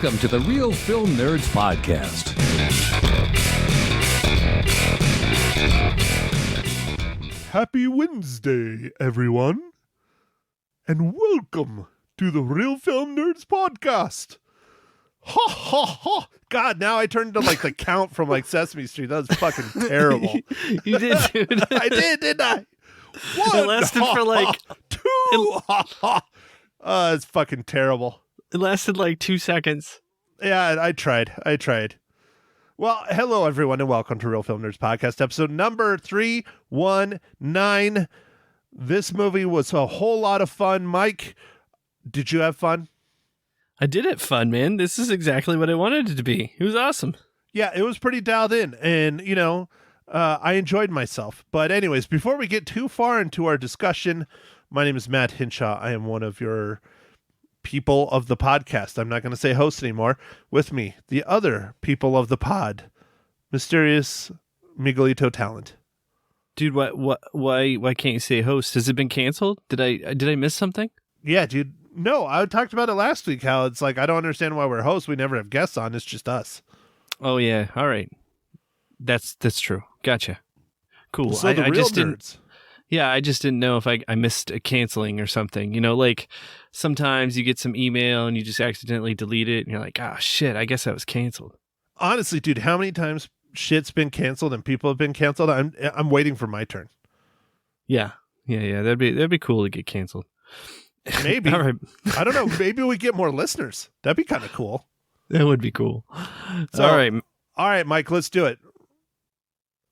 Welcome to the Real Film Nerds Podcast. Happy Wednesday, everyone, and welcome to the Real Film Nerds Podcast. Ha ha ha! God, now I turned to like the count from like Sesame Street. That was fucking terrible. You did, dude. I did, didn't I? One, It lasted for like two. It's fucking terrible. It lasted like 2 seconds. Yeah, I tried. Well, hello, everyone, and welcome to Real Film Nerds Podcast, episode number 319. This movie was a whole lot of fun. Mike, did you have fun? I did it fun, man. This is exactly what I wanted it to be. It was awesome. Yeah, it was pretty dialed in, and, I enjoyed myself. But anyways, before we get too far into our discussion, my name is Matt Hinshaw. I am one of your people of the podcast. I'm not going to say host anymore. With me, the other people of the pod, mysterious Miguelito Talent. Dude, why can't you say host? Has it been canceled? Did I miss something? Yeah, dude. No, I talked about it last week, how it's like, I don't understand why we're hosts. We never have guests on. It's just us. Oh, yeah. All right. That's true. Gotcha. Cool. So the I real just nerds. didn't. Yeah, I just didn't know if I missed a canceling or something. You know, like sometimes you get some email and you just accidentally delete it and you're like, ah, shit, I guess that was canceled. Honestly, dude, how many times shit's been canceled and people have been canceled? I'm waiting for my turn. Yeah. That'd be cool to get canceled. Maybe. All right. I don't know. Maybe we get more listeners. That'd be kind of cool. That would be cool. So, all right, Mike, let's do it.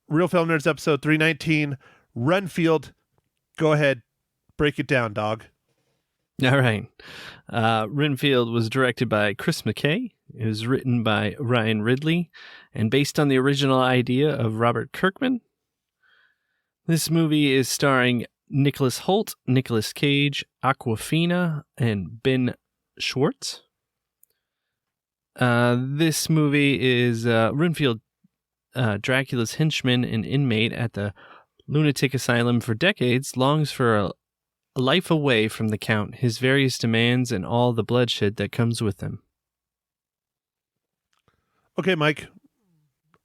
Real Film Nerds episode 319. Renfield, go ahead, break it down, dog. All right. Renfield was directed by Chris McKay. It was written by Ryan Ridley and based on the original idea of Robert Kirkman. This movie is starring Nicholas Hoult, Nicolas Cage, Awkwafina, and Ben Schwartz. This movie is Renfield, Dracula's henchman and inmate at the lunatic asylum for decades, longs for a life away from the Count, his various demands, and all the bloodshed that comes with them. Okay, Mike.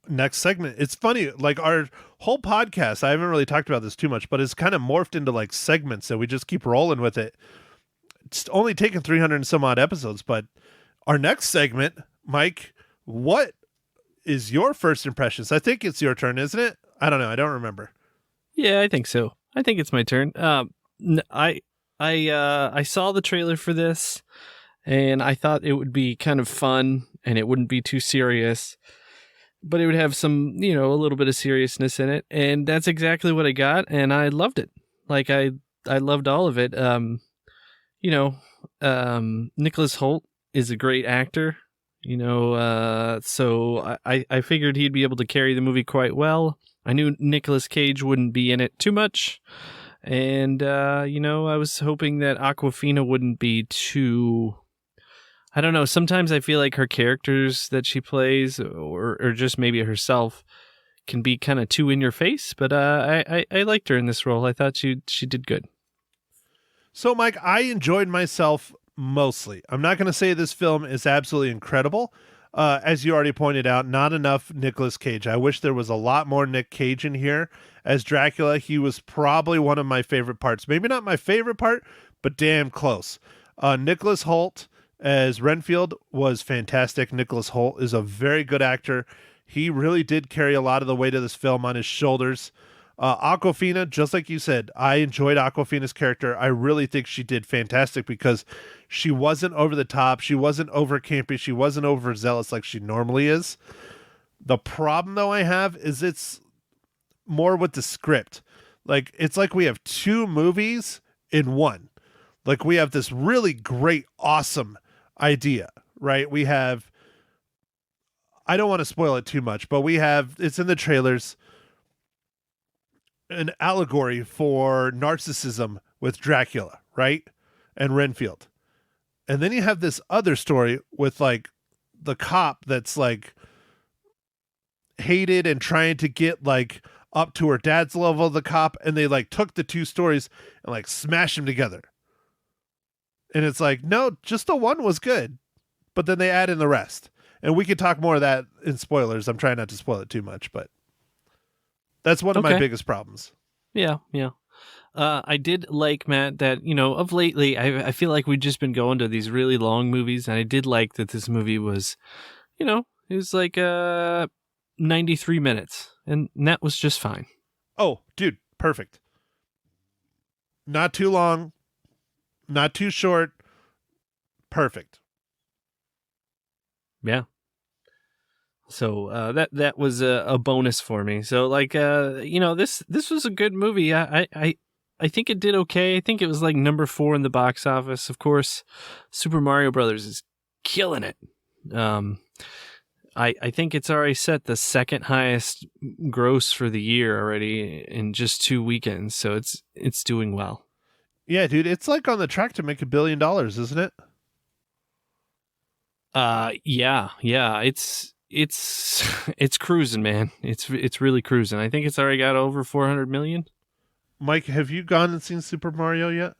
Next segment. It's funny, like our whole podcast, I haven't really talked about this too much, but it's kind of morphed into like segments, so we just keep rolling with it. It's only taken 300 and some odd episodes, but our next segment, Mike, what is your first impressions? I think it's your turn, isn't it? I don't know. I don't remember. Yeah, I think so. I think it's my turn. I saw the trailer for this, and I thought it would be kind of fun, and it wouldn't be too serious, but it would have some, a little bit of seriousness in it, and that's exactly what I got, and I loved it. Like I loved all of it. Nicholas Hoult is a great actor, so I figured he'd be able to carry the movie quite well. I knew Nicolas Cage wouldn't be in it too much. And, I was hoping that Awkwafina wouldn't be too... I don't know. Sometimes I feel like her characters that she plays, or just maybe herself, can be kind of too in your face. But I liked her in this role. I thought she did good. So, Mike, I enjoyed myself mostly. I'm not going to say this film is absolutely incredible. As you already pointed out, not enough Nicolas Cage. I wish there was a lot more Nick Cage in here. As Dracula, he was probably one of my favorite parts. Maybe not my favorite part, but damn close. Nicholas Hoult as Renfield was fantastic. Nicholas Hoult is a very good actor. He really did carry a lot of the weight of this film on his shoulders. Awkwafina, just like you said, I enjoyed Awkwafina's character. I really think she did fantastic because she wasn't over the top. She wasn't over campy. She wasn't overzealous like she normally is. The problem, though, I have is it's more with the script. Like, it's like we have two movies in one. Like, we have this really great, awesome idea, right? We have, I don't want to spoil it too much, but we have, it's in the trailers, an allegory for narcissism with Dracula, right? And Renfield. And then you have this other story with like the cop that's like hated and trying to get like up to her dad's level of the cop, and they like took the two stories and like smashed them together. And it's like, no, just the one was good. but then they add in the rest. And we could talk more of that in spoilers. I'm trying not to spoil it too much, but that's one of my biggest problems. Yeah. I did like, Matt, that, of lately, I feel like we've just been going to these really long movies, and I did like that this movie was, it was like 93 minutes, and that was just fine. Oh, dude, perfect. Not too long, not too short, perfect. Yeah. So that was a bonus for me. So this was a good movie. I think it did okay. I think it was like number 4 in the box office. Of course, Super Mario Brothers is killing it. I think it's already set the second highest gross for the year already in just 2 weekends. So it's doing well. Yeah, dude, it's like on the track to make $1 billion, isn't it? Yeah. It's cruising, man. It's really cruising. I think it's already got over 400 million. Mike, have you gone and seen Super Mario yet?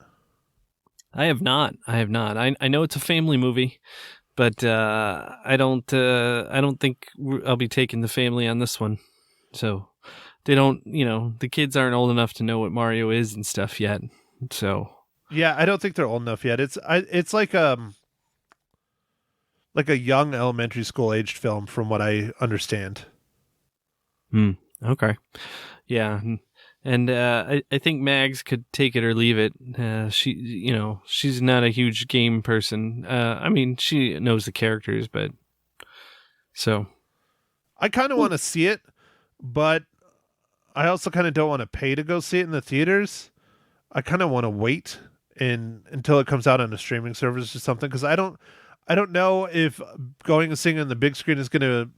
I have not. I know it's a family movie, but I don't think I'll be taking the family on this one. So they don't, the kids aren't old enough to know what Mario is and stuff yet. So yeah, I don't think they're old enough yet. It's like a young elementary school aged film, from what I understand. Okay. Yeah. And I think Mags could take it or leave it. She's not a huge game person. I mean, she knows the characters, but so I kind of want to see it, but I also kind of don't want to pay to go see it in the theaters. I kind of want to wait until it comes out on a streaming service or something, because I don't know if going and seeing it on the big screen is going to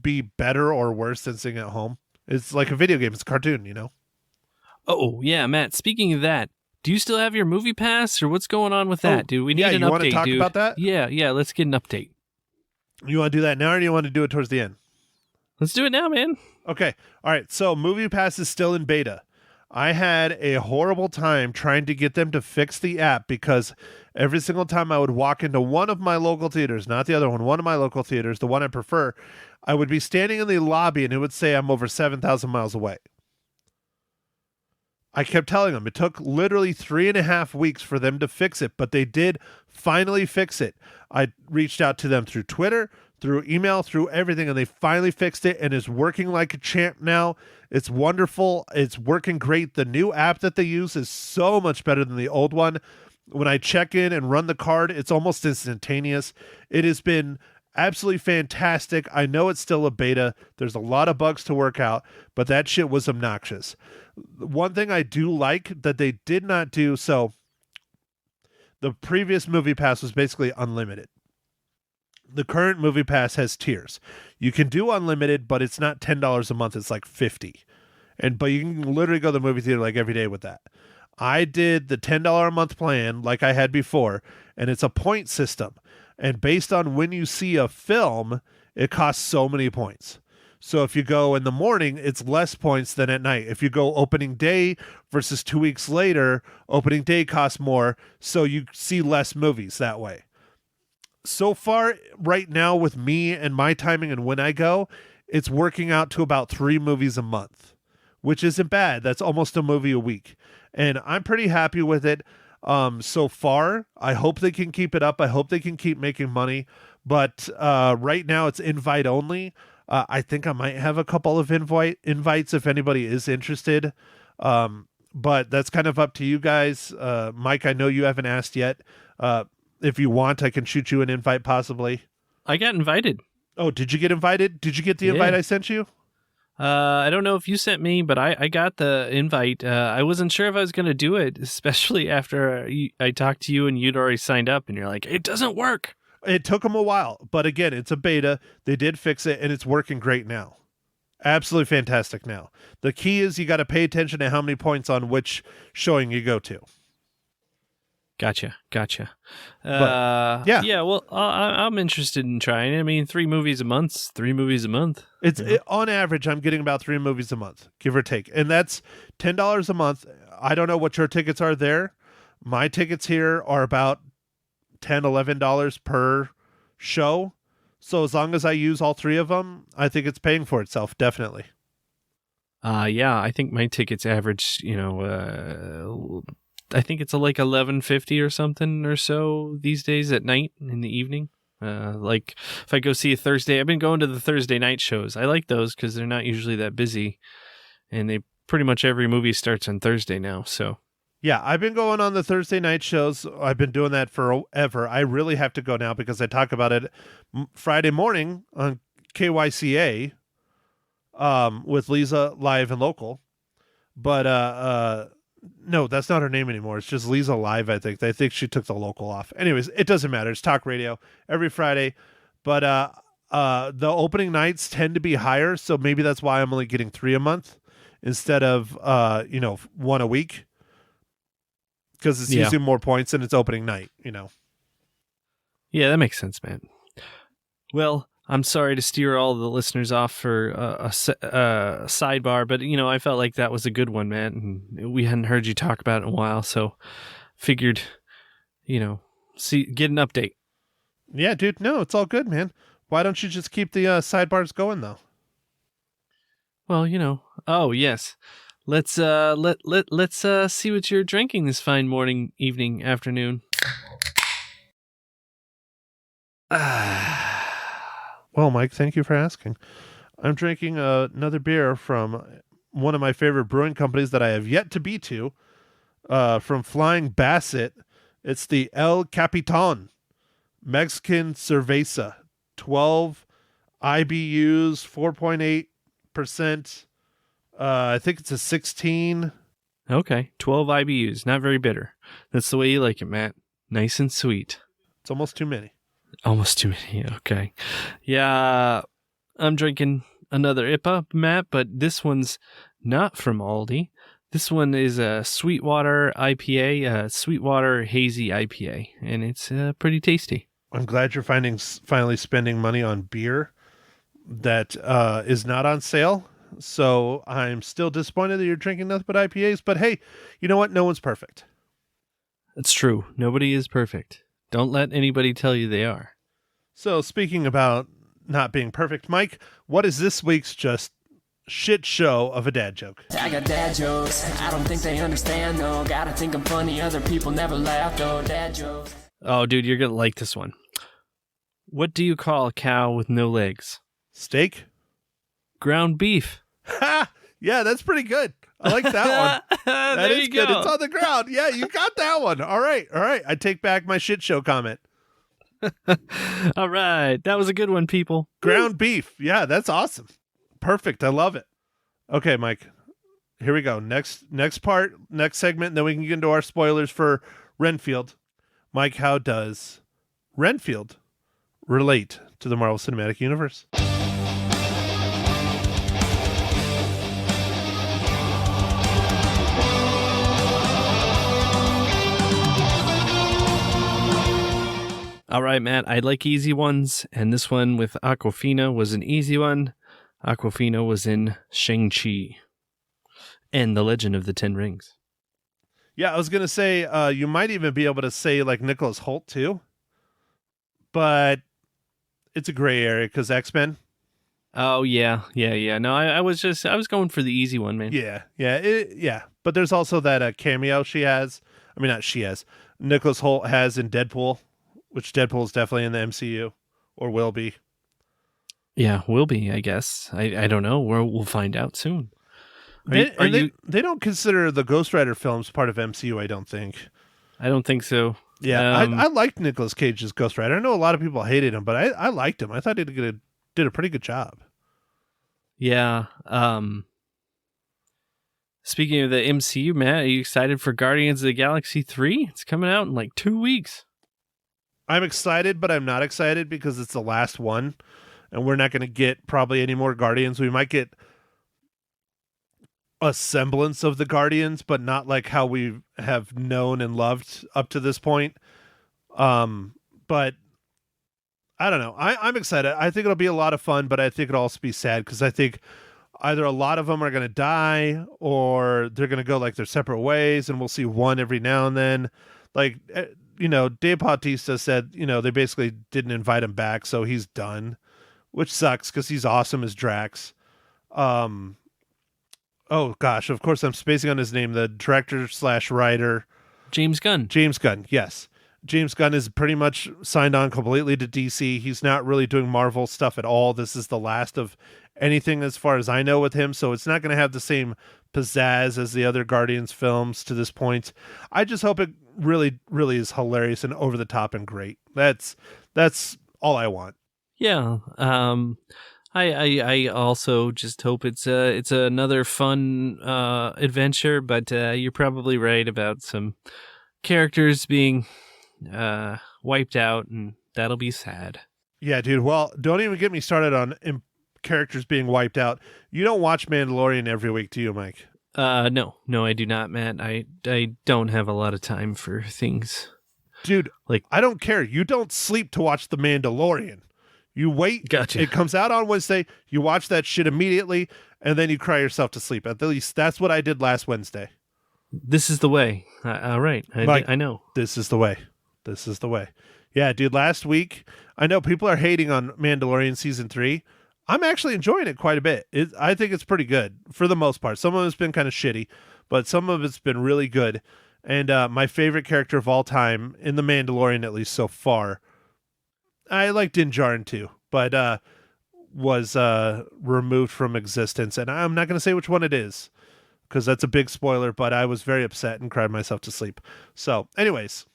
be better or worse than seeing it at home. It's like a video game. It's a cartoon, Oh, yeah, Matt. Speaking of that, do you still have your Moviepass, or what's going on with that, dude? We need an update, want to talk about that? Yeah, let's get an update. You want to do that now, or do you want to do it towards the end? Let's do it now, man. Okay. All right. So Moviepass is still in beta. I had a horrible time trying to get them to fix the app, because every single time I would walk into one of my local theaters, not the other one of my local theaters, the one I prefer, I would be standing in the lobby and it would say I'm over 7,000 miles away. I kept telling them it took literally 3.5 weeks for them to fix it, but they did finally fix it. I reached out to them through Twitter, through email, through everything, and they finally fixed it, and it's working like a champ now. It's wonderful. It's working great. The new app that they use is so much better than the old one. When I check in and run the card, it's almost instantaneous. It has been absolutely fantastic. I know it's still a beta. There's a lot of bugs to work out, but that shit was obnoxious. One thing I do like that they did not do, so the previous Moviepass was basically unlimited. The current Moviepass has tiers. You can do unlimited, but it's not $10 a month. It's like $50. But you can literally go to the movie theater like every day with that. I did the $10 a month plan like I had before, and it's a point system. And based on when you see a film, it costs so many points. So if you go in the morning, it's less points than at night. If you go opening day versus 2 weeks later, opening day costs more, so you see less movies that way. So far, right now, with me and my timing and when I go, it's working out to about 3 movies a month, which isn't bad. That's almost a movie a week. And I'm pretty happy with it so far. I hope they can keep it up. I hope they can keep making money. But right now, it's invite only. I think I might have a couple of invites if anybody is interested. But that's kind of up to you guys. Mike, I know you haven't asked yet. If you want, I can shoot you an invite possibly. I got invited. Oh, did you get invited? Did you get the invite I sent you? I don't know if you sent me, but I got the invite. I wasn't sure if I was going to do it, especially after I talked to you and you'd already signed up and you're like, it doesn't work. It took them a while, but again, it's a beta. They did fix it, and it's working great now. Absolutely fantastic now. The key is you got to pay attention to how many points on which showing you go to. Gotcha. Yeah. Well, I'm interested in trying. I mean, 3 movies a month. 3 movies a month. On average, I'm getting about 3 movies a month, give or take, and that's $10 a month. I don't know what your tickets are there. My tickets here are about $10, $11 per show. So as long as I use all three of them, I think it's paying for itself, definitely. Yeah, I think my tickets average, I think it's like $11.50 or something or so these days at night in the evening. Like if I go see a Thursday, I've been going to the Thursday night shows. I like those because they're not usually that busy, and they pretty much every movie starts on Thursday now. So Yeah, I've been going on the Thursday night shows. I've been doing that forever. I really have to go now because I talk about it Friday morning on KYCA with Lisa live and local. But no, that's not her name anymore. It's just Lisa Live, I think. I think she took the local off. Anyways, it doesn't matter. It's talk radio every Friday. But the opening nights tend to be higher, so maybe that's why I'm only getting 3 a month instead of 1 a week. Because it's usually more points and it's opening night, Yeah, that makes sense, man. Well, I'm sorry to steer all the listeners off for a sidebar, but I felt like that was a good one, man. And we hadn't heard you talk about it in a while, so figured, get an update. Yeah, dude. No, it's all good, man. Why don't you just keep the sidebars going, though? Well, oh yes, let's see what you're drinking this fine morning, evening, afternoon. Well, Mike, thank you for asking. I'm drinking another beer from one of my favorite brewing companies that I have yet to be to, from Flying Basset. It's the El Capitan Mexican Cerveza, 12 IBUs, 4.8%. I think it's a 16. Okay, 12 IBUs, not very bitter. That's the way you like it, Matt. Nice and sweet. It's almost too many. Almost too many. Okay. Yeah, I'm drinking another IPA, Matt, but this one's not from Aldi. This one is a Sweetwater IPA, Sweetwater Hazy IPA, and it's pretty tasty. I'm glad you're finally spending money on beer that is not on sale. So I'm still disappointed that you're drinking nothing but IPAs. But hey, you know what? No one's perfect. It's true. Nobody is perfect. Don't let anybody tell you they are. So speaking about not being perfect, Mike, what is this week's just shit show of a dad joke? I got dad jokes. I don't think they understand, though. Gotta think I'm funny. Other people never laugh, though. Dad jokes. Oh, dude, you're going to like this one. What do you call a cow with no legs? Steak? Ground beef. Ha! Yeah, that's pretty good. I like that one. That is good. Go. It's on the ground. Yeah, you got that one. All right. I take back my shit show comment. All right. That was a good one, people. Ground beef. Yeah, that's awesome. Perfect. I love it. Okay, Mike. Here we go. Next part, next segment, and then we can get into our spoilers for Renfield. Mike, how does Renfield relate to the Marvel Cinematic Universe? All right, Matt, I like easy ones, and this one with Awkwafina was an easy one. Awkwafina was in Shang-Chi and The Legend of the Ten Rings. Yeah, I was going to say, you might even be able to say like Nicolas Hoult too, but it's a gray area because X-Men. Oh, yeah. No, I was going for the easy one, man. Yeah. But there's also that cameo Nicolas Hoult has in Deadpool, which Deadpool is definitely in the MCU, or will be. Yeah, will be, I guess. I don't know. We'll find out soon. They don't consider the Ghost Rider films part of MCU, I don't think. I don't think so. Yeah, I liked Nicolas Cage's Ghost Rider. I know a lot of people hated him, but I liked him. I thought he did a pretty good job. Yeah. Speaking of the MCU, Matt, are you excited for Guardians of the Galaxy 3? It's coming out in like 2 weeks. I'm excited, but I'm not excited because it's the last one, and we're not going to get probably any more Guardians. We might get a semblance of the Guardians, but not like how we have known and loved up to this point. But I don't know. I'm excited. I think it'll be a lot of fun, but I think it'll also be sad because I think either a lot of them are going to die or they're going to go like their separate ways, and we'll see one every now and then. Like, Dave Bautista said, they basically didn't invite him back, so he's done, which sucks because he's awesome as Drax. Oh gosh, of course I'm spacing on his name. The director/writer, James Gunn. James Gunn, yes. James Gunn is pretty much signed on completely to DC. He's not really doing Marvel stuff at all. This is the last of anything as far as I know with him, so it's not going to have the same pizzazz as the other Guardians films to this point. I just hope it really, really is hilarious and over the top and great. That's all I want. Yeah. I also just hope it's another fun adventure, but you're probably right about some characters being wiped out, and that'll be sad. Yeah, dude. Well, don't even get me started on characters being wiped out. You don't watch Mandalorian every week, do you, Mike? No, I do not, Matt. I don't have a lot of time for things. Dude, I don't care. You don't sleep to watch The Mandalorian. You wait. Gotcha. It comes out on Wednesday. You watch that shit immediately, and then you cry yourself to sleep. At least that's what I did last Wednesday. This is the way. All right. I know. This is the way. This is the way. Yeah, dude, last week, I know people are hating on Mandalorian Season 3. I'm actually enjoying it quite a bit. I think it's pretty good for the most part. Some of it's been kind of shitty, but some of it's been really good. And my favorite character of all time, in The Mandalorian at least so far, I like Din Djarin too, but was removed from existence. And I'm not going to say which one it is, because that's a big spoiler, but I was very upset and cried myself to sleep. So, anyways.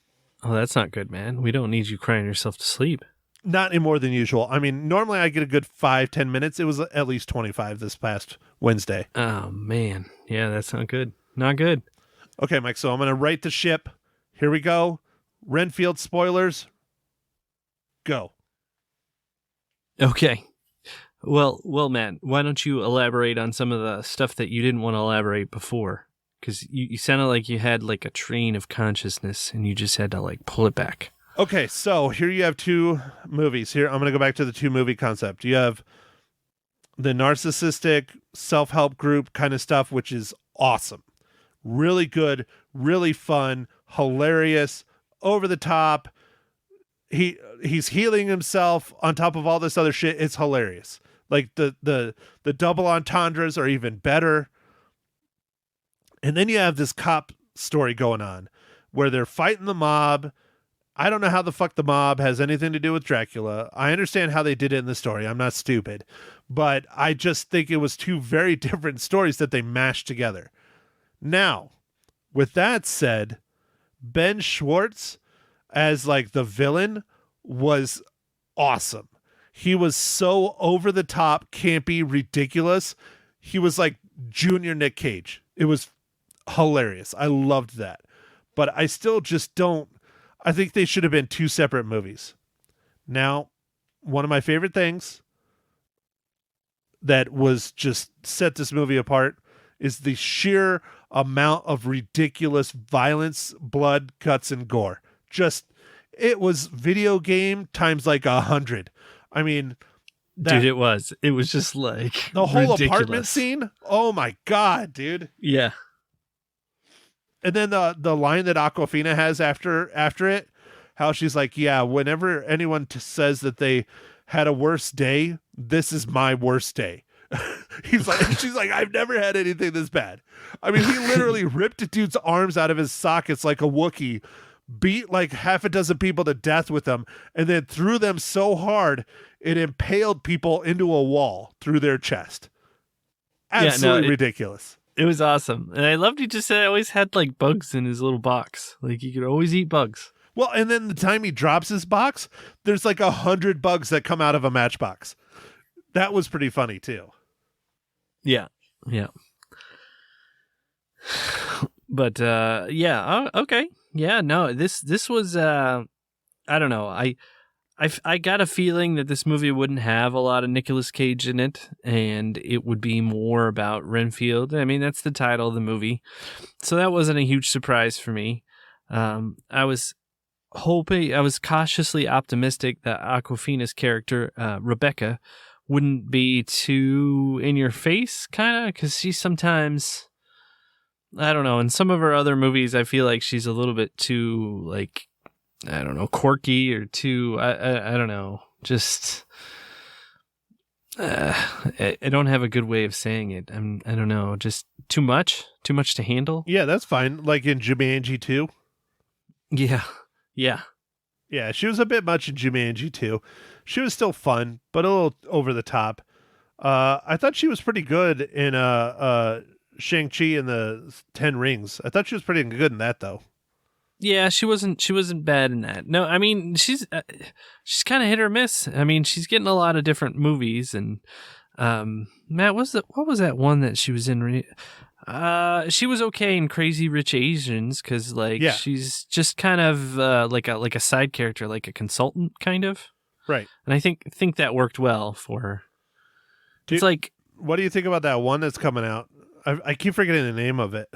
Oh, that's not good, man. We don't need you crying yourself to sleep. Not any more than usual. I mean, normally I get a good 5-10 minutes. It was at least 25 this past Wednesday. Oh, man. Yeah, that's not good. Not good. Okay, Mike, so I'm going to right the ship. Here we go. Renfield spoilers. Go. Okay. Well, Matt, why don't you elaborate on some of the stuff that you didn't want to elaborate before? Because you sounded like you had like a train of consciousness and you just had to like pull it back. Okay, so here you have two movies. Here, I'm going to go back to the two movie concept. You have the narcissistic self-help group kind of stuff, which is awesome. Really good, really fun, hilarious, over the top. He's healing himself on top of all this other shit. It's hilarious. Like the double entendres are even better. And then you have this cop story going on where they're fighting the mob. I don't know how the fuck the mob has anything to do with Dracula. I understand how they did it in the story. I'm not stupid. But I just think it was two very different stories that they mashed together. Now, with that said, Ben Schwartz as like the villain was awesome. He was so over the top, campy, ridiculous. He was like junior Nick Cage. It was hilarious. I loved that. But I still just don't. I think they should have been two separate movies. Now, one of my favorite things that was just set this movie apart is the sheer amount of ridiculous violence, blood, guts, and gore. Just, it was video game times like 100. I mean, dude, it was just like the whole ridiculous apartment scene. Oh my God, dude. Yeah. And then the line that Awkwafina has after it, how she's like, yeah, whenever anyone says that they had a worse day, this is my worst day. She's like, I've never had anything this bad. I mean, he literally ripped a dude's arms out of his sockets like a Wookiee, beat like half a dozen people to death with them, and then threw them so hard it impaled people into a wall through their chest. Absolutely ridiculous. It was awesome. And I loved he just said always had like bugs in his little box. Like he could always eat bugs. Well, and then the time he drops his box, there's like 100 bugs that come out of a matchbox. That was pretty funny too. Yeah. Yeah. But yeah, okay. Yeah, no, this was I don't know. I got a feeling that this movie wouldn't have a lot of Nicolas Cage in it, and it would be more about Renfield. I mean, that's the title of the movie. So that wasn't a huge surprise for me. I was cautiously optimistic that Awkwafina's character, Rebecca, wouldn't be too in your face, kind of, because she's sometimes, I don't know, in some of her other movies, I feel like she's a little bit too, like, I don't know, quirky or too, I don't know, just, I don't have a good way of saying it. I don't know, just too much to handle. Yeah, that's fine. Like in Jumanji 2. Yeah. Yeah, she was a bit much in Jumanji 2. She was still fun, but a little over the top. I thought she was pretty good in Shang-Chi and the 10 Rings. I thought she was pretty good in that, though. Yeah, she wasn't bad in that. No, I mean, she's kind of hit or miss. I mean, she's getting a lot of different movies. And Matt, what was that one that she was in? She was okay in Crazy Rich Asians because she's just kind of like a side character, like a consultant kind of. Right. And I think that worked well for her. What do you think about that one that's coming out? I keep forgetting the name of it.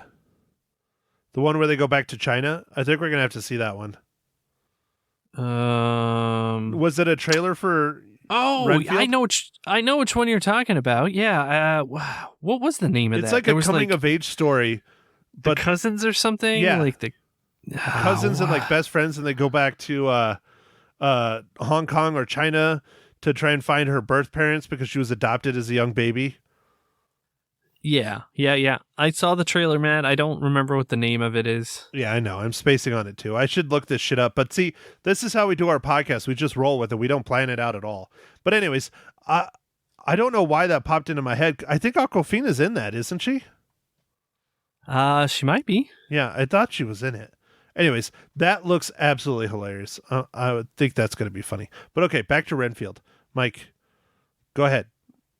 The one where they go back to China? I think we're going to have to see that one. Was it a trailer for Renfield? I know which one you're talking about. Yeah. What was the name of that? It's like a coming of age story. But the cousins or something? Yeah. Like the cousins and like best friends, and they go back to Hong Kong or China to try and find her birth parents because she was adopted as a young baby. Yeah. I saw the trailer, man. I don't remember what the name of it is. Yeah, I know. I'm spacing on it too. I should look this shit up. But see, this is how we do our podcast. We just roll with it. We don't plan it out at all. But anyways, I don't know why that popped into my head. I think Awkwafina's in that, isn't she? She might be. Yeah, I thought she was in it. Anyways, that looks absolutely hilarious. I would think that's going to be funny. But okay, back to Renfield. Mike, go ahead.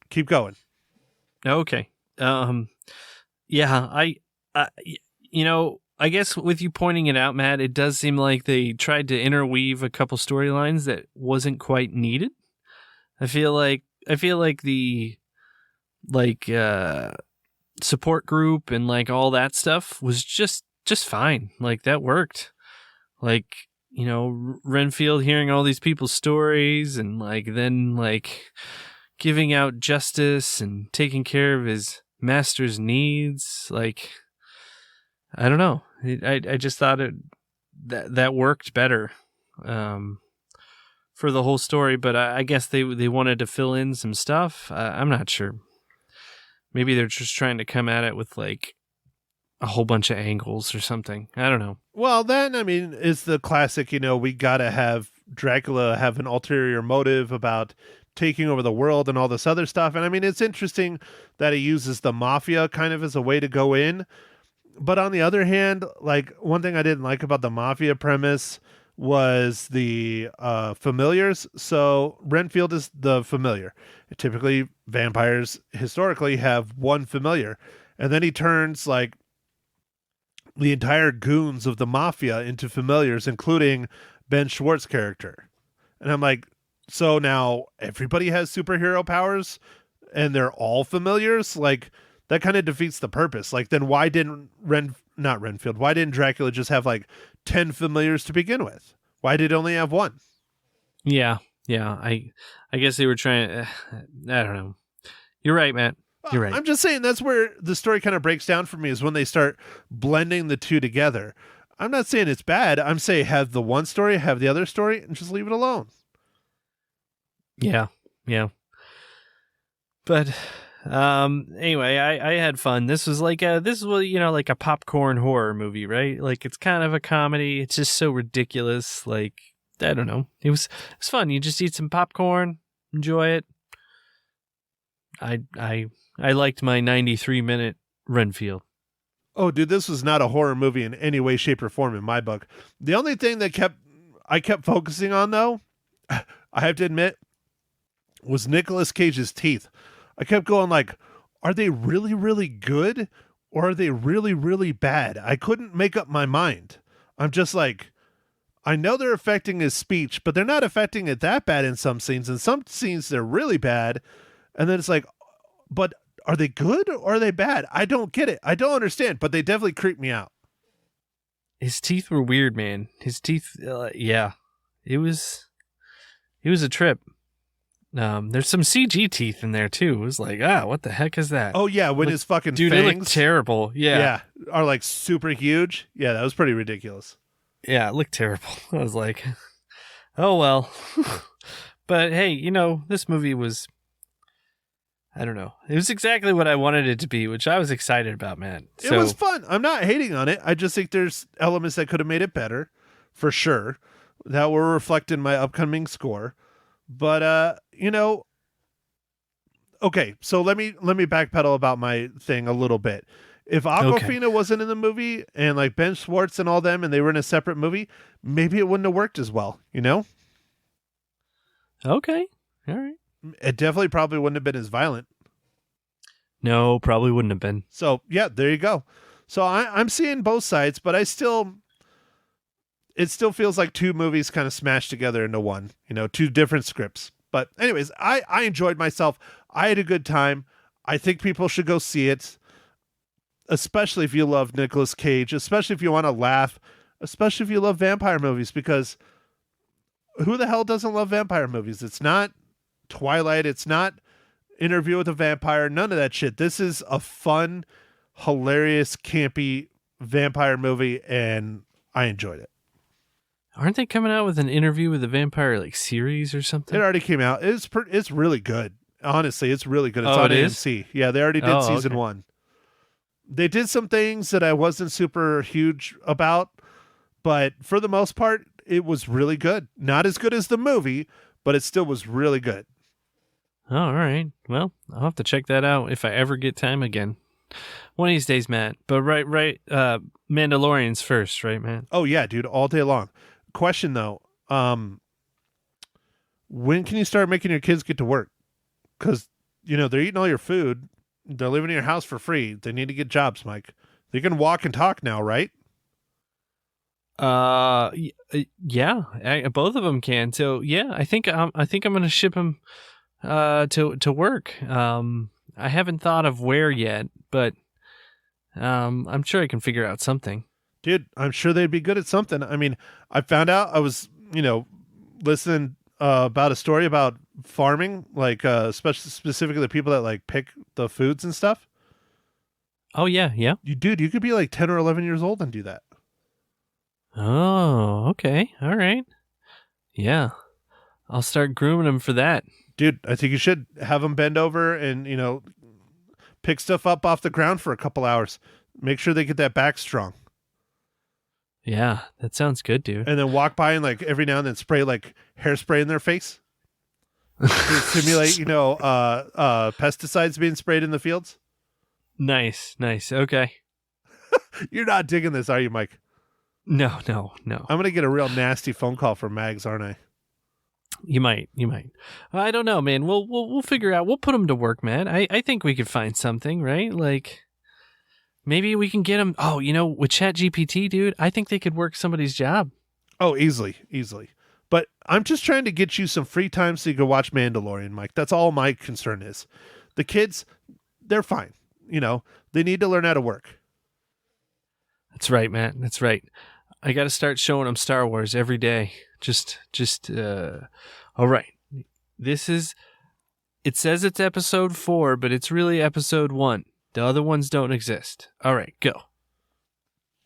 Keep going. Okay. Yeah, I guess with you pointing it out, Matt, it does seem like they tried to interweave a couple storylines that wasn't quite needed. I feel like the support group and like all that stuff was just fine. Like that worked. Like, Renfield hearing all these people's stories and then giving out justice and taking care of his master's needs. Like, I don't know. I just thought that worked better for the whole story. But I guess they wanted to fill in some stuff. I'm not sure. Maybe they're just trying to come at it with like a whole bunch of angles or something. I don't know. Well, then, I mean, it's the classic, we got to have Dracula have an ulterior motive about taking over the world and all this other stuff. And I mean, it's interesting that he uses the mafia kind of as a way to go in. But on the other hand, like one thing I didn't like about the mafia premise was the familiars. So Renfield is the familiar. Typically, vampires historically have one familiar. And then he turns like the entire goons of the mafia into familiars, including Ben Schwartz's character. And I'm like, so now everybody has superhero powers and they're all familiars? Like, that kind of defeats the purpose. Like, then why didn't why didn't Dracula just have like 10 familiars to begin with? Why did it only have one? Yeah. I guess they were trying. I don't know. You're right, Matt. You're right. I'm just saying that's where the story kind of breaks down for me, is when they start blending the two together. I'm not saying it's bad. I'm saying have the one story, have the other story, and just leave it alone. Yeah. But anyway, I had fun. This was like a popcorn horror movie, right? Like, it's kind of a comedy. It's just so ridiculous. Like, I don't know. It was fun. You just eat some popcorn, enjoy it. I liked my 93-minute Renfield. Oh, dude, this was not a horror movie in any way, shape, or form in my book. The only thing that I kept focusing on, though, I have to admit, was Nicolas Cage's teeth. I kept going like, are they really, really good? Or are they really, really bad? I couldn't make up my mind. I'm just like, I know they're affecting his speech, but they're not affecting it that bad in some scenes. In some scenes, they're really bad. And then it's like, but are they good or are they bad? I don't get it. I don't understand, but they definitely creep me out. His teeth were weird, man. His teeth, yeah. It was a trip. There's some CG teeth in there too. It was like, what the heck is that? Oh yeah, when his fucking dude, fangs, they look terrible. Yeah, are like super huge. Yeah, that was pretty ridiculous. Yeah, it looked terrible. I was like, oh, well. But hey, this movie was, I don't know. It was exactly what I wanted it to be, which I was excited about, man. It was fun. I'm not hating on it. I just think there's elements that could have made it better, for sure, that will reflect in my upcoming score. But okay, so let me backpedal about my thing a little bit. If Awkwafina wasn't in the movie and like Ben Schwartz and all them and they were in a separate movie, maybe it wouldn't have worked as well, Okay. All right. It definitely probably wouldn't have been as violent. No, probably wouldn't have been. So, yeah, there you go. So I'm seeing both sides, but it still feels like two movies kind of smashed together into one, two different scripts. But anyways, I enjoyed myself. I had a good time. I think people should go see it, especially if you love Nicolas Cage, especially if you want to laugh, especially if you love vampire movies, because who the hell doesn't love vampire movies? It's not Twilight. It's not Interview with a Vampire. None of that shit. This is a fun, hilarious, campy vampire movie, and I enjoyed it. Aren't they coming out with an Interview with a Vampire like series or something? It already came out. It's really good. Honestly, it's really good. It's on AMC. Yeah, they already did season 1. They did some things that I wasn't super huge about, but for the most part, it was really good. Not as good as the movie, but it still was really good. Oh, all right. Well, I'll have to check that out if I ever get time again. One of these days, Matt. But right. Mandalorian's first, right, Matt? Oh, yeah, dude. All day long. Question, though. When can you start making your kids get to work? Because, they're eating all your food. They're living in your house for free. They need to get jobs, Mike. They can walk and talk now, right? Yeah. Both of them can. So, yeah, I think I'm going to ship them to work. I haven't thought of where yet, but I'm sure I can figure out something. Dude, I'm sure they'd be good at something. I mean, I found out I was, listening about a story about farming, like specifically the people that like pick the foods and stuff. Oh, yeah. You could be like 10 or 11 years old and do that. Oh, okay. All right. Yeah. I'll start grooming them for that. Dude, I think you should have them bend over and, pick stuff up off the ground for a couple hours. Make sure they get that back strong. Yeah, that sounds good, dude. And then walk by and like every now and then spray like hairspray in their face to simulate, pesticides being sprayed in the fields. Nice. Okay. You're not digging this, are you, Mike? No. I'm going to get a real nasty phone call from Mags, aren't I? You might. I don't know, man. We'll figure out. We'll put them to work, man. I think we could find something, right? Like maybe we can get them. Oh, with ChatGPT, dude, I think they could work somebody's job. Oh, easily. But I'm just trying to get you some free time so you can watch Mandalorian, Mike. That's all my concern is. The kids, they're fine. They need to learn how to work. That's right, man. That's right. I got to start showing them Star Wars every day. All right. It says it's episode 4, but it's really episode 1. The other ones don't exist. All right, go.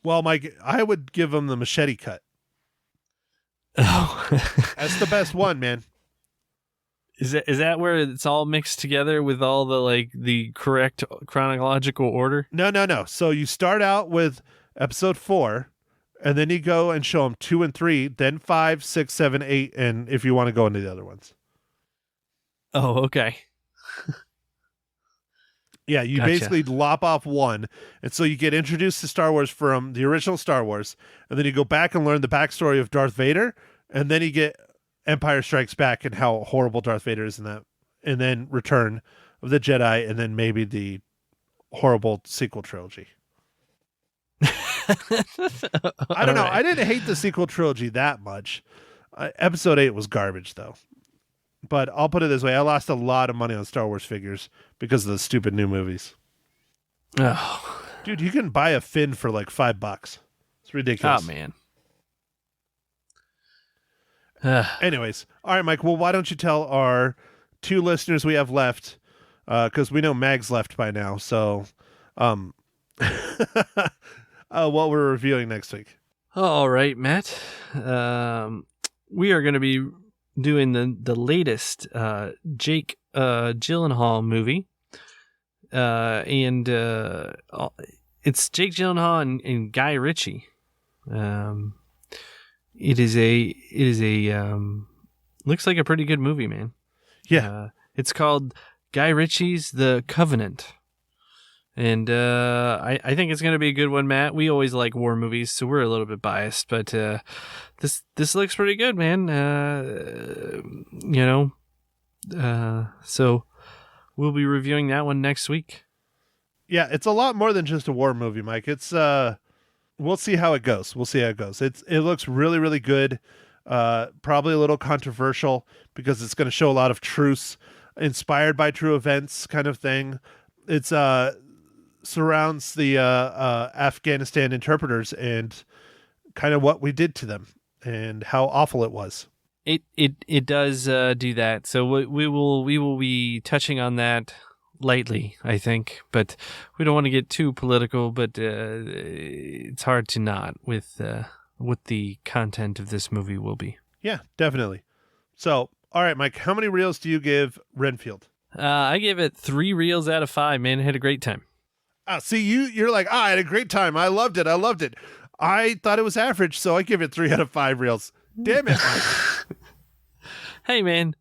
Well, Mike, I would give them the machete cut. Oh. That's the best one, man. Is that where it's all mixed together with all the correct chronological order? No. So you start out with episode 4, and then you go and show them 2 and 3, then 5, 6, 7, 8, and if you want to go into the other ones. Oh, okay. Yeah, you Gotcha. basically lop off 1, and so you get introduced to Star Wars from the original Star Wars, and then you go back and learn the backstory of Darth Vader, and then you get Empire Strikes Back and how horrible Darth Vader is in that, and then Return of the Jedi, and then maybe the horrible sequel trilogy. I don't know. I didn't hate the sequel trilogy that much. Episode 8 was garbage, though. But I'll put it this way. I lost a lot of money on Star Wars figures because of the stupid new movies. Oh. Dude, you can buy a fin for like $5. It's ridiculous. Oh, man. Anyways. All right, Mike. Well, why don't you tell our 2 listeners we have left, because we know Mag's left by now. So what we're reviewing next week. All right, Matt. We are going to be doing the latest Jake Gyllenhaal movie, and it's Jake Gyllenhaal and Guy Ritchie. It is a looks like a pretty good movie, man. Yeah. It's called Guy Ritchie's The Covenant. And I think it's going to be a good one, Matt. We always like war movies, so we're a little bit biased, but this looks pretty good, man. So we'll be reviewing that one next week. Yeah, it's a lot more than just a war movie, Mike. It's we'll see how it goes. It looks really, really good. Probably a little controversial because it's going to show a lot of truths inspired by true events kind of thing. It's surrounds the Afghanistan interpreters and kind of what we did to them and how awful it was. It does do that. So we will be touching on that lightly, I think, but we don't want to get too political. But it's hard to not with what the content of this movie will be. Yeah, definitely. So, all right, Mike, how many reels do you give Renfield? I give it 3 reels out of 5. Man, I had a great time. See, you're like, I had a great time. I loved it. I thought it was average, so I give it 3 out of 5 reels. Damn it, Mike. Hey, man,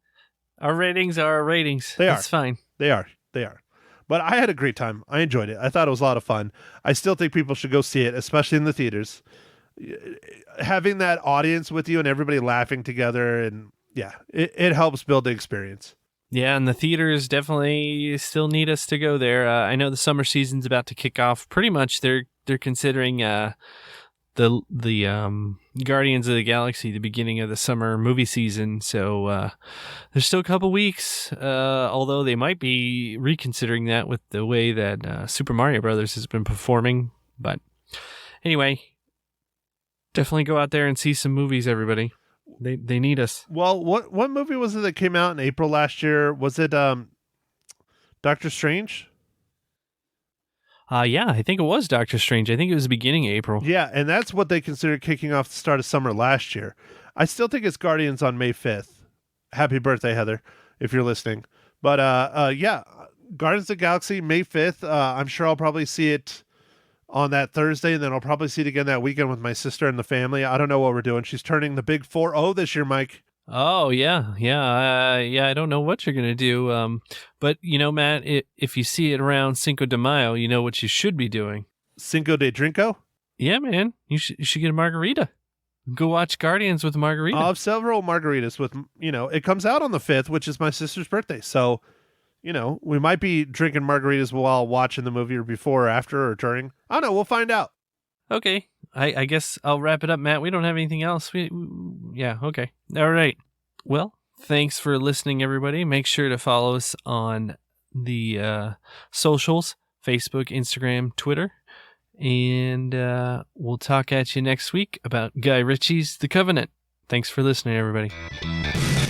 our ratings are our ratings. That's fine. They are. But I had a great time. I enjoyed it. I thought it was a lot of fun. I still think people should go see it, especially in the theaters. Having that audience with you and everybody laughing together, and yeah, it helps build the experience. Yeah, and the theaters definitely still need us to go there. I know the summer season's about to kick off. Pretty much, they're considering the Guardians of the Galaxy the beginning of the summer movie season. So there's still a couple weeks. Although they might be reconsidering that with the way that Super Mario Brothers has been performing. But anyway, definitely go out there and see some movies, everybody. They need us. Well, what movie was it that came out in April last year? Was it Doctor Strange? Yeah, I think it was Doctor Strange. I think it was the beginning of April. Yeah, and that's what they considered kicking off the start of summer last year. I still think it's Guardians on May 5th. Happy birthday, Heather, if you're listening. But yeah, Guardians of the Galaxy, May 5th. I'm sure I'll probably see it on that Thursday, and then I'll probably see it again that weekend with my sister and the family. I don't know what we're doing. She's turning the big 4-0 this year, Mike. Oh, yeah. I don't know what you're going to do. But, Matt, if you see it around Cinco de Mayo, you know what you should be doing. Cinco de Drinko? Yeah, man. You should get a margarita. Go watch Guardians with a margarita. I'll have several margaritas with, it comes out on the 5th, which is my sister's birthday. So, we might be drinking margaritas while watching the movie or before or after or during. I don't know. We'll find out. Okay. I guess I'll wrap it up, Matt. We don't have anything else. Yeah, okay. All right. Well, thanks for listening, everybody. Make sure to follow us on the socials, Facebook, Instagram, Twitter. And we'll talk at you next week about Guy Ritchie's The Covenant. Thanks for listening, everybody.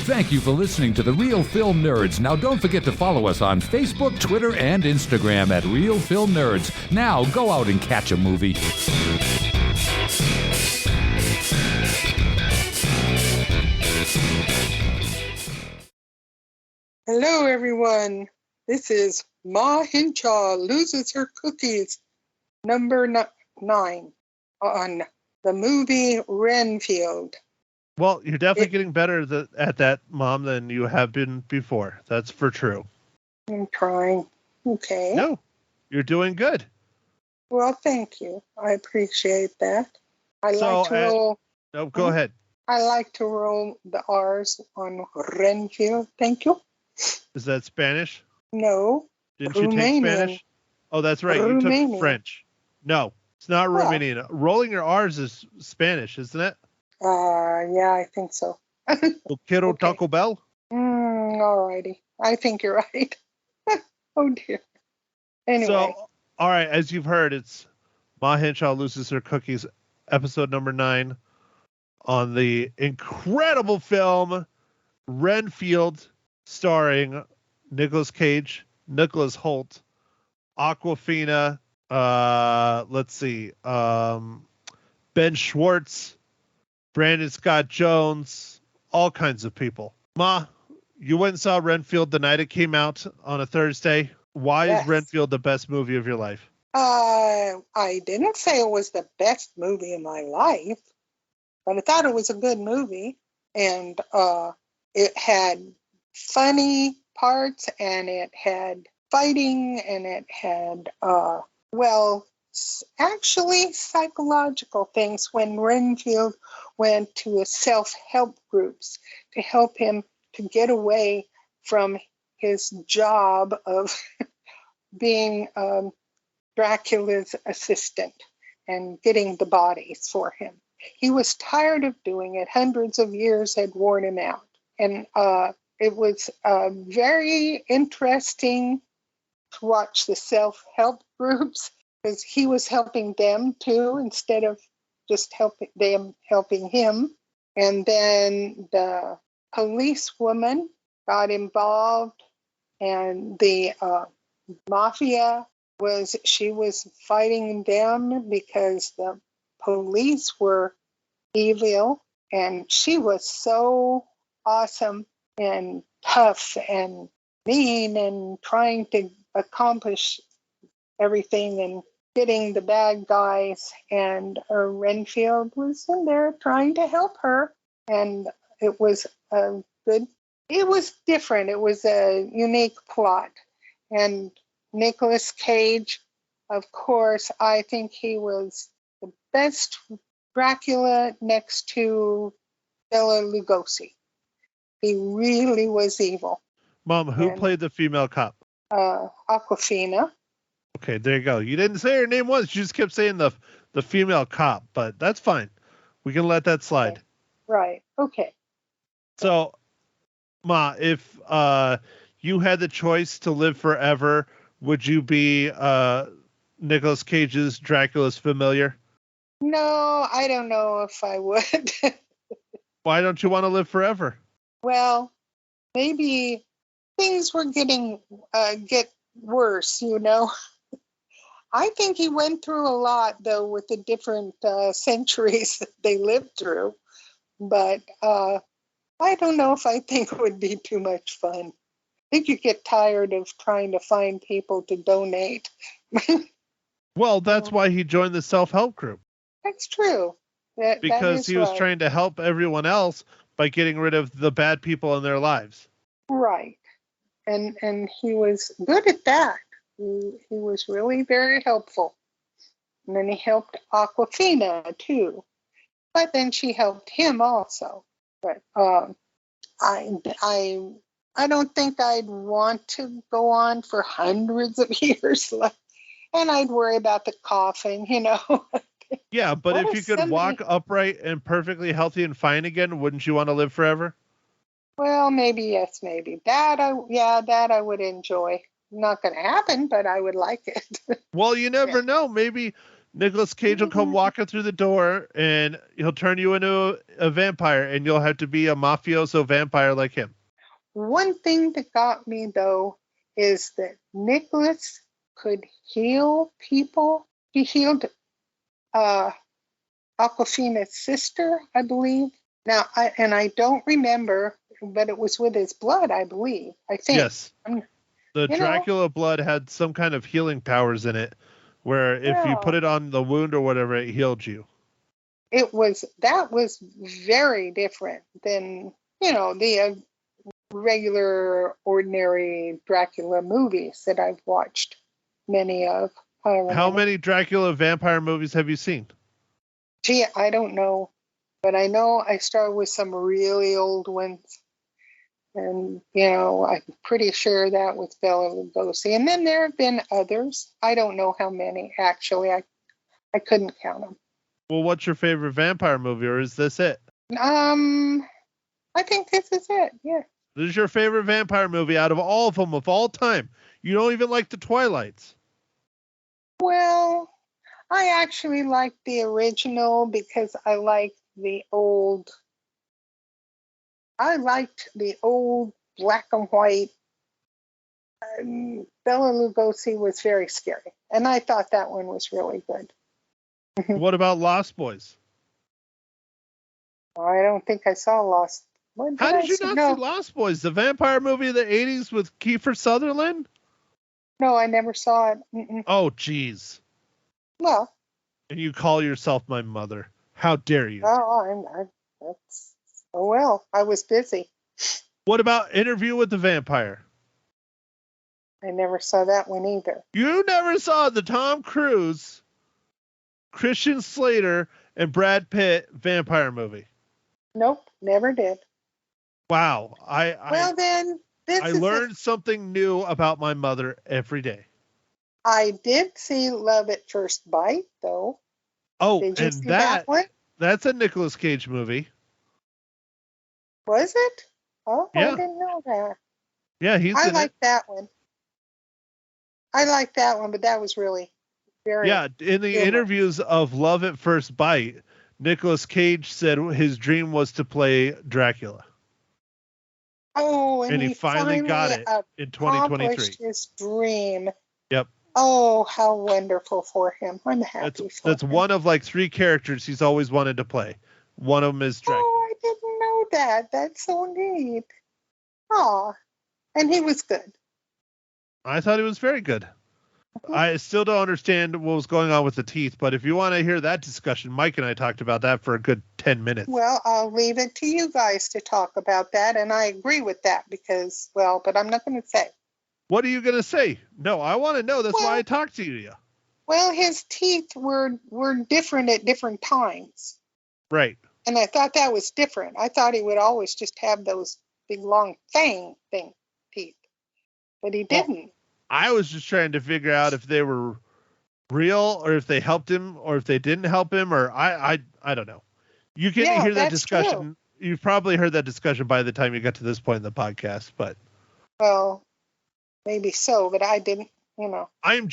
Thank you for listening to The Real Film Nerds. Now, don't forget to follow us on Facebook, Twitter, and Instagram at Real Film Nerds. Now, go out and catch a movie. Hello, everyone. This is Ma Hinshaw Loses Her Cookies, number 9 on the movie Renfield. Well, you're definitely getting better at that, Mom, than you have been before. That's for true. I'm trying. Okay. No, you're doing good. Well, thank you. I appreciate that. I like to roll. No, go ahead. I like to roll the R's on Renfield. Thank you. Is that Spanish? No. Didn't Romanian. you take Spanish? Oh, that's right. Romanian. You took French. No, it's not Romanian. Rolling your R's is Spanish, isn't it? Yeah, I think so. Quiero Okay. Taco Bell? Alrighty. I think you're right. Oh, dear. Anyway. So, all right, as you've heard, it's Ma Hinshaw Loses Her Cookies, episode number 9, on the incredible film Renfield, starring Nicolas Cage, Nicholas Hoult, Awkwafina, let's see, Ben Ben Schwartz, Brandon Scott Jones, all kinds of people. Ma, you went and saw Renfield the night it came out on a Thursday. Why Yes. is Renfield the best movie of your life? I didn't say it was the best movie in my life, but I thought it was a good movie, and it had funny parts, and it had fighting, and it had actually psychological things when Renfield went to a self-help groups to help him to get away from his job of being Dracula's assistant and getting the bodies for him. He was tired of doing it. Hundreds of years had worn him out. And it was very interesting to watch the self-help groups because he was helping them too instead of just helping him. And then the policewoman got involved, and the mafia was fighting them because the police were evil, and she was so awesome and tough and mean and trying to accomplish everything and getting the bad guys, and Renfield was in there trying to help her, and it was different. It was a unique plot. And Nicolas Cage, of course, I think he was the best Dracula next to Bela Lugosi. He really was evil. Mom, who played the female cop? Awkwafina. Okay, there you go. You didn't say her name once. You just kept saying the female cop, but that's fine. We can let that slide. Okay. Right. Okay. So, Ma, if you had the choice to live forever, would you be Nicolas Cage's Dracula's familiar? No, I don't know if I would. Why don't you want to live forever? Well, maybe things were get worse, you know. I think he went through a lot, though, with the different centuries that they lived through. But I don't know if I think it would be too much fun. I think you get tired of trying to find people to donate. Well, that's why he joined the self-help group. That's true. Because he was trying to help everyone else by getting rid of the bad people in their lives. Right. And he was good at that. He was really very helpful. And then he helped Awkwafina too. But then she helped him also. But I don't think I'd want to go on for hundreds of years. And I'd worry about the coughing, you know. Yeah, but if you could walk upright and perfectly healthy and fine again, wouldn't you want to live forever? Well, maybe yes, maybe. That I would enjoy. Not going to happen, but I would like it. Well, you never know. Maybe Nicolas Cage will come walking through the door and he'll turn you into a vampire, and you'll have to be a mafioso vampire like him. One thing that got me, though, is that Nicolas could heal people. He healed Awkwafina's sister, I believe. Now, I don't remember, but it was with his blood, I believe. I think. Yes. The Dracula blood had some kind of healing powers in it, where if you put it on the wound or whatever, it healed you. That was very different than, the regular, ordinary Dracula movies that I've watched many of. How many Dracula vampire movies have you seen? Gee, I don't know. But I know I started with some really old ones. And, I'm pretty sure that was Bela Lugosi. And then there have been others. I don't know how many, actually. I couldn't count them. Well, what's your favorite vampire movie, or is this it? I think this is it, yeah. This is your favorite vampire movie out of all of them of all time. You don't even like the Twilights. Well, I actually like the original because I liked the old black and white. Bela Lugosi was very scary, and I thought that one was really good. What about Lost Boys? I don't think I saw Lost. What How I did you see? not No, see Lost Boys, the vampire movie of the 80s with Kiefer Sutherland? no, I never saw it. Mm-mm. Oh, jeez. Well, And you call yourself my mother. How dare you? that's, oh well, I was busy. What about Interview with the Vampire? I never saw that one either. You never saw the Tom Cruise, Christian Slater, and Brad Pitt vampire movie. Nope, never did. Wow. Well, then, this I is learned something new about my mother every day. I did see Love at First Bite, though. Oh, Did you and see that one? that's a Nicolas Cage movie. Was it? Oh, Yeah. I didn't know that. Yeah, he's I in like it. that one. I like that one, but that was really very. Yeah, in the good one. interviews of Love at First Bite, Nicolas Cage said his dream was to play Dracula. Oh, And he finally got it in 2023. accomplished his dream. Yep. Oh, how wonderful for him. I'm happy for That's him. one of like 3 characters he's always wanted to play. One of them is Dracula. Oh, I didn't know that. That's so neat. Aw. And he was good. I thought he was very good. I still don't understand what was going on with the teeth, but if you want to hear that discussion, Mike and I talked about that for a good 10 minutes. Well, I'll leave it to you guys to talk about that, and I agree with that because, well, but I'm not going to say. What are you going to say? No, I want to know. That's why Well- I talked to you. Well, his teeth were different at different times, Right. and I thought that was different. I thought he would always just have those big, long fang thing teeth, but he Well, didn't. I was just trying to figure out if they were real or if they helped him or if they didn't help him or I don't know. You can Yeah, hear that that's discussion. You've probably heard that discussion by the time you got to this point in the podcast, but Well, maybe so, but I didn't, I'm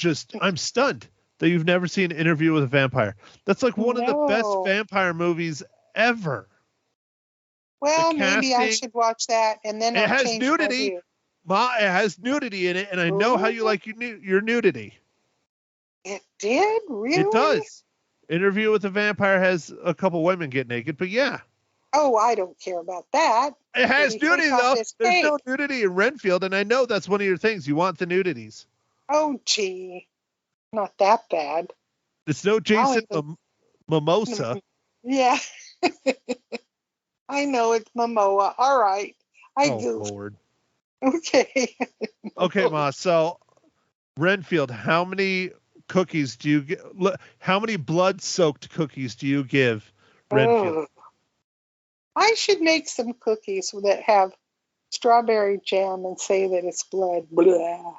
stunned that you've never seen Interview with a Vampire. That's like one of the best No. vampire movies ever. Well, maybe I casting- should watch that, and then It I'll has change my nudity. view. It has nudity in it, and I know how you like your nudity. It did? Really? It does. Interview with a Vampire has a couple women get naked, but yeah. Oh, I don't care about that. It has Did he nudity, take off though. his There's no cape? nudity in Renfield, and I know that's one of your things. You want the nudities. Oh, gee. Not that bad. It's no Jason even- Mimosa. Yeah. I know it's Momoa. All right. I Oh, goofed. Lord. Okay. Okay, Ma. So, Renfield, how many cookies do you get? How many blood-soaked cookies do you give Renfield? Ugh. I should make some cookies that have strawberry jam and say that it's blood. Blah.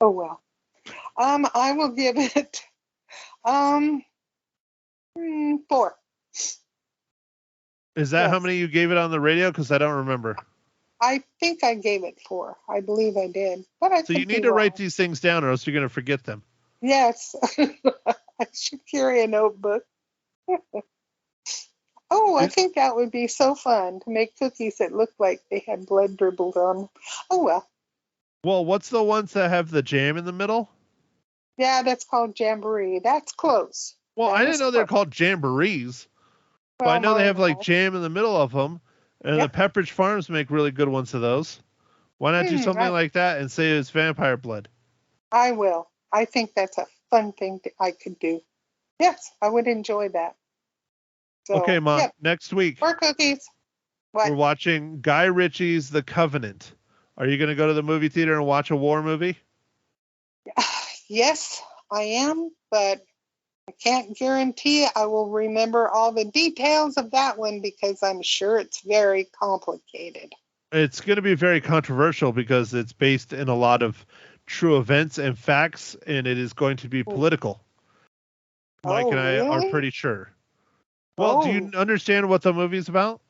Oh well. I will give it 4. Is that how yes. many you gave it on the radio? Because I don't remember. I think I gave it 4. I believe I did. But I So you could be need to write wrong. these things down, or else you're going to forget them. Yes. I should carry a notebook. Oh, I think that would be so fun to make cookies that look like they had blood dribbled on them. Oh, well. Well, what's the ones that have the jam in the middle? Yeah, that's called jamboree. That's close. Well, That I is didn't know they're close. called jamborees. But Well, I know they have like mine jam in the middle of them. And Yep. the Pepperidge Farms make really good ones of those. Why not do something like that and say it's vampire blood? I will. I think that's a fun thing I could do. Yes, I would enjoy that. So, Okay, Mom. yep, Next week, more cookies. we're What? watching Guy Ritchie's The Covenant. Are you going to go to the movie theater and watch a war movie? Yes, I am, but I can't guarantee I will remember all the details of that one because I'm sure it's very complicated. It's going to be very controversial because it's based in a lot of true events and facts, and it is going to be political. Mike Oh, and I really? are pretty sure. Well, do you understand what the movie's about?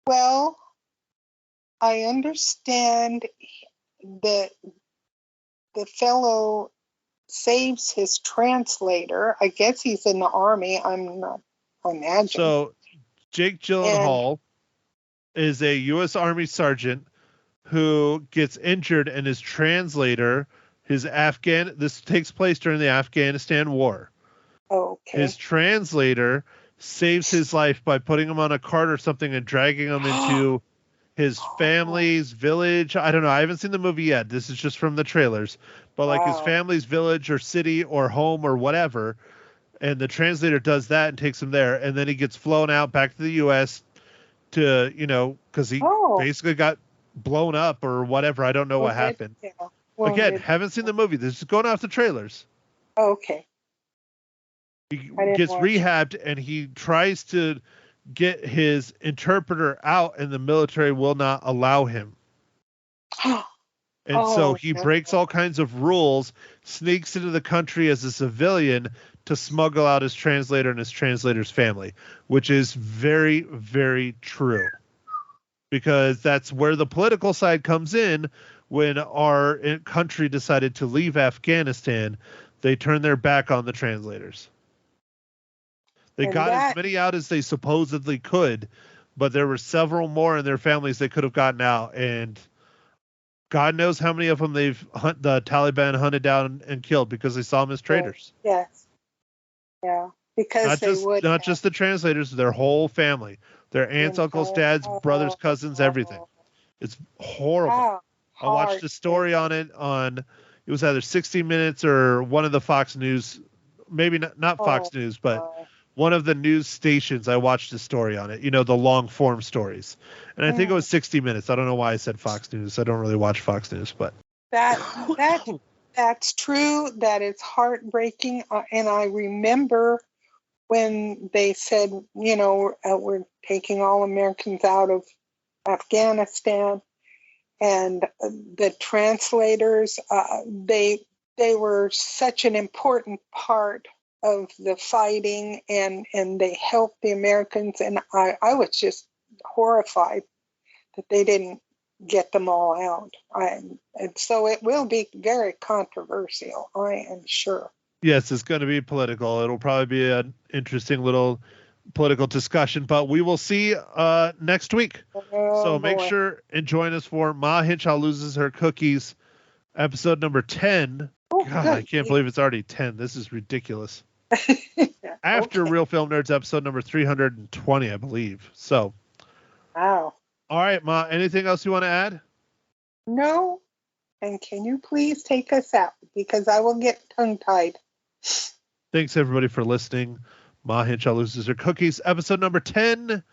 Well, I understand that the fellow saves his translator. I guess he's in the army. I'm not imagining. So, Jake Gyllenhaal is a U.S. Army sergeant who gets injured, and his translator, this takes place during the Afghanistan war. Okay. His translator saves his life by putting him on a cart or something and dragging him into his family's village. I don't know. I haven't seen the movie yet. This is just from the trailers. But like his family's village or city or home or whatever. And the translator does that and takes him there. And then he gets flown out back to the U.S. to, because he basically got blown up or whatever. I don't know what happened. Yeah. Again, haven't seen the movie. This is going off the trailers. Okay. He gets rehabbed and he tries to get his interpreter out and the military will not allow him. And so he breaks all kinds of rules, sneaks into the country as a civilian to smuggle out his translator and his translator's family, which is very, very true. Because that's where the political side comes in. When our country decided to leave Afghanistan, they turned their back on the translators. They got as many out as they supposedly could, but there were several more in their families they could have gotten out, and God knows how many of them the Taliban hunted down and killed because they saw them as traitors. Yes. Yeah. Because not just the translators, their whole family, their aunts, uncles, dads, brothers, cousins, everything. It's horrible. I watched a story on it it was either 60 Minutes or one of the Fox News, maybe not Fox News, but one of the news stations. I watched a story on it, the long form stories. And I think it was 60 Minutes. I don't know why I said Fox News. I don't really watch Fox News, but that's true. That is heartbreaking. And I remember when they said, we're taking all Americans out of Afghanistan. And the translators, they were such an important part of the fighting, and they helped the Americans. And I was just horrified that they didn't get them all out. And so it will be very controversial, I am sure. Yes, it's going to be political. It'll probably be an interesting little political discussion, but we will see next week. So make sure and join us for Ma Hinshaw Loses Her Cookies, episode number 10. God, I can't believe it's already 10. This is ridiculous. After Real Film Nerds, episode number 320, I believe. So, wow. All right, Ma, anything else you want to add? No. And can you please take us out, because I will get tongue-tied. Thanks, everybody, for listening. Ma Hinshaw Loses Her Cookies, episode number 10.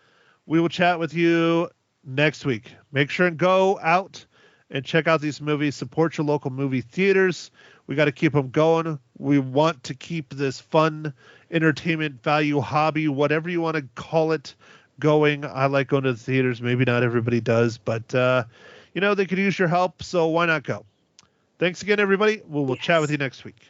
We will chat with you next week. Make sure and go out and check out these movies. Support your local movie theaters. We got to keep them going. We want to keep this fun entertainment value hobby, whatever you want to call it, going. I like going to the theaters. Maybe not everybody does, but they could use your help, so why not go? Thanks again, everybody. We'll chat with you next week.